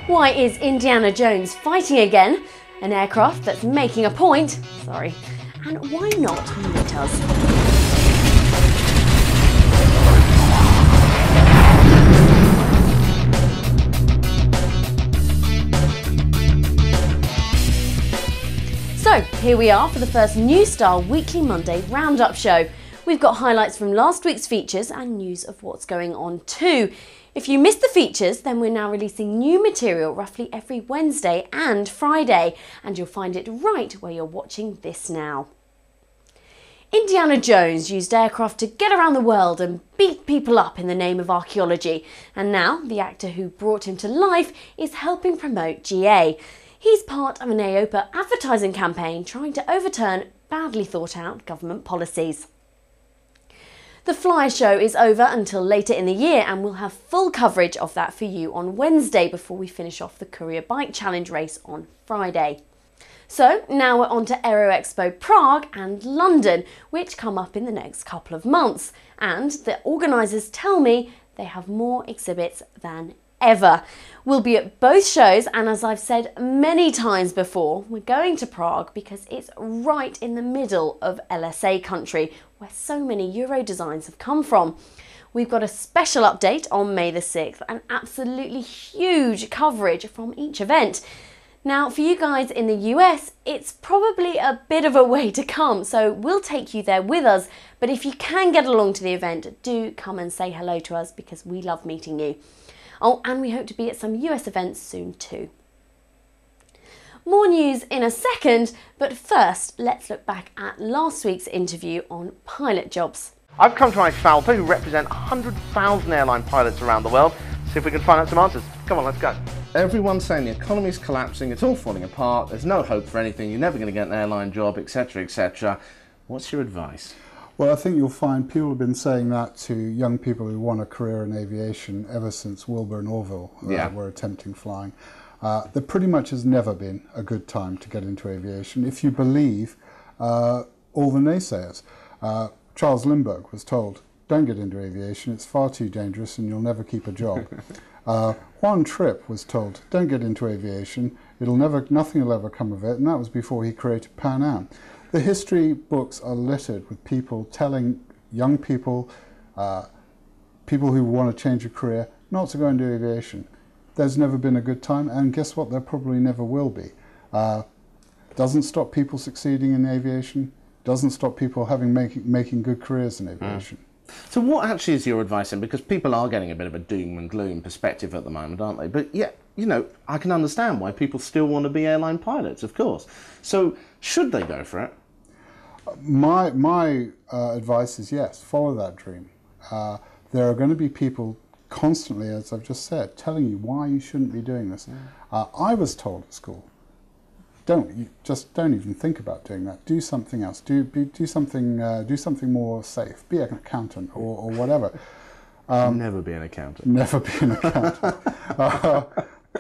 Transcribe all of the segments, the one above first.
Why is Indiana Jones fighting again? An aircraft that's making a point, sorry, and why not meet us? So here we are for the first New Style Weekly Monday Roundup show. We've got highlights from last week's features and news of what's going on too. If you missed the features, then we're now releasing new material roughly every Wednesday and Friday, and you'll find it right where you're watching this now. Indiana Jones used aircraft to get around the world and beat people up in the name of archaeology, and now the actor who brought him to life is helping promote GA. He's part of an AOPA advertising campaign trying to overturn badly thought out government policies. The Fly Show is over until later in the year, and we'll have full coverage of that for you on Wednesday before we finish off the Courier Bike Challenge race on Friday. So now we're on to Aero Expo Prague and London, which come up in the next couple of months. And the organisers tell me they have more exhibits than ever. We'll be at both shows, and as I've said many times before, we're going to Prague because it's right in the middle of LSA country, where so many Euro designs have come from. We've got a special update on May the 6th and absolutely huge coverage from each event. Now, for you guys in the US, it's probably a bit of a way to come, so we'll take you there with us. But if you can get along to the event, do come and say hello to us because we love meeting you. Oh, and we hope to be at some US events soon too. More news in a second, but first let's look back at last week's interview on pilot jobs. I've come to Falpa, who represent 100,000 airline pilots around the world, to see if we can find out some answers. Come on, let's go. Everyone's saying the economy's collapsing, it's all falling apart, there's no hope for anything, you're never going to get an airline job, etc, etc. What's your advice? Well, I think you'll find people have been saying that to young people who want a career in aviation ever since Wilbur and Orville were attempting flying. There pretty much has never been a good time to get into aviation if you believe all the naysayers. Charles Lindbergh was told, don't get into aviation, it's far too dangerous and you'll never keep a job. Juan Trippe was told, don't get into aviation, nothing will ever come of it, and that was before he created Pan Am. The history books are littered with people telling young people, people who want to change a career, not to go into aviation. There's never been a good time, and guess what? There probably never will be. Doesn't stop people succeeding in aviation, doesn't stop people making good careers in aviation. So what actually is your advice then? Because people are getting a bit of a doom and gloom perspective at the moment, aren't they? But yeah, you know, I can understand why people still want to be airline pilots, of course. So should they go for it? My advice is yes, follow that dream. There are going to be people constantly, as I've just said, telling you why you shouldn't be doing this. I was told at school, don't even think about doing that. Do something else. Do something more safe. Be an accountant or whatever. Never be an accountant. Never be an accountant.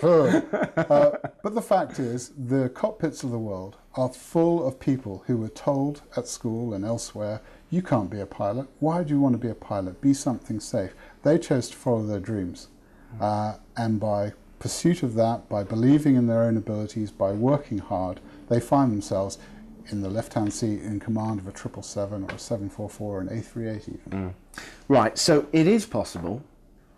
But the fact is, the cockpits of the world are full of people who were told at school and elsewhere, you can't be a pilot. Why do you want to be a pilot? Be something safe. They chose to follow their dreams. And by pursuit of that, by believing in their own abilities, by working hard, they find themselves in the left-hand seat in command of a 777 or a 744 or an A380 even. Right, so it is possible.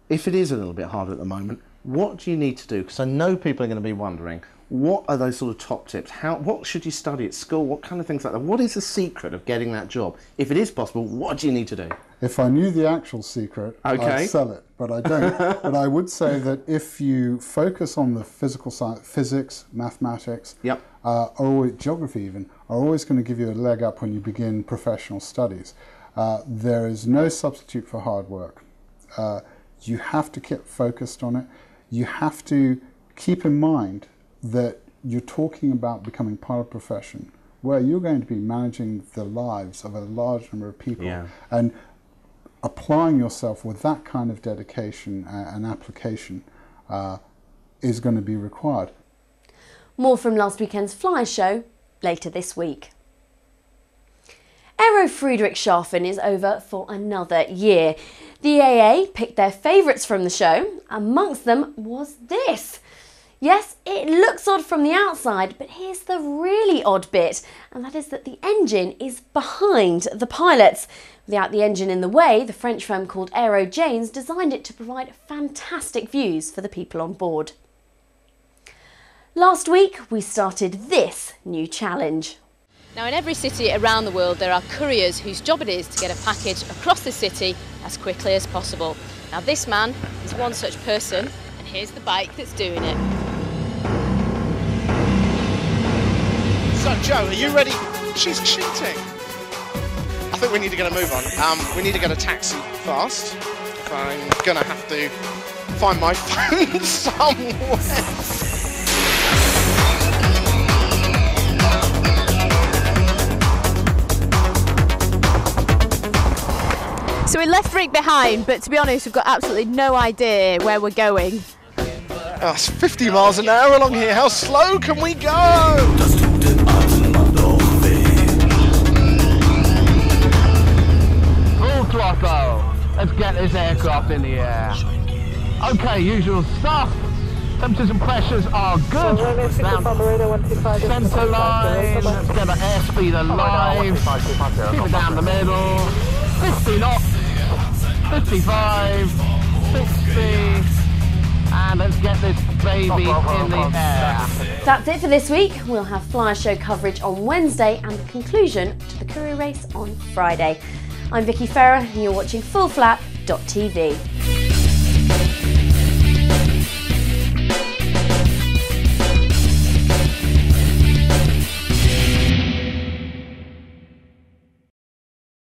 If it is a little bit harder at the moment, what do you need to do? Because I know people are going to be wondering, what are those sort of top tips? What should you study at school? What kind of things like that? What is the secret of getting that job? If it is possible, what do you need to do? If I knew the actual secret, I'd sell it, but I don't. But I would say that if you focus on the physical science, physics, mathematics, geography even, are always going to give you a leg up when you begin professional studies. There is no substitute for hard work. You have to keep focused on it. You have to keep in mind that you're talking about becoming part of a profession where you're going to be managing the lives of a large number of people. And applying yourself with that kind of dedication and application is going to be required. More from last weekend's Fly Show later this week. Aero Friedrichshafen is over for another year. The AA picked their favourites from the show. Amongst them was this. Yes, it looks odd from the outside, but here's the really odd bit, and that is that the engine is behind the pilots. Without the engine in the way, the French firm called Aero Janes designed it to provide fantastic views for the people on board. Last week, we started this new challenge. Now, in every city around the world, there are couriers whose job it is to get a package across the city as quickly as possible. Now, this man is one such person, and here's the bike that's doing it. So, Joe, are you ready? She's cheating. I think we need to get a move on. We need to get a taxi fast. I'm gonna have to find my phone somewhere. So we left Rick behind, but to be honest, we've got absolutely no idea where we're going. Oh, it's 50 miles an hour along here. How slow can we go? Full throttle. Let's get this aircraft in the air. Okay, usual stuff. Temperatures and pressures are good. Centre line. Let's get the airspeed alive. Keep it down the middle. 50 knots. 55, 60, and let's get this baby in the air. That's it for this week. We'll have Flyer Show coverage on Wednesday and the conclusion to the courier race on Friday. I'm Vicky Ferrer and you're watching fullflap.tv.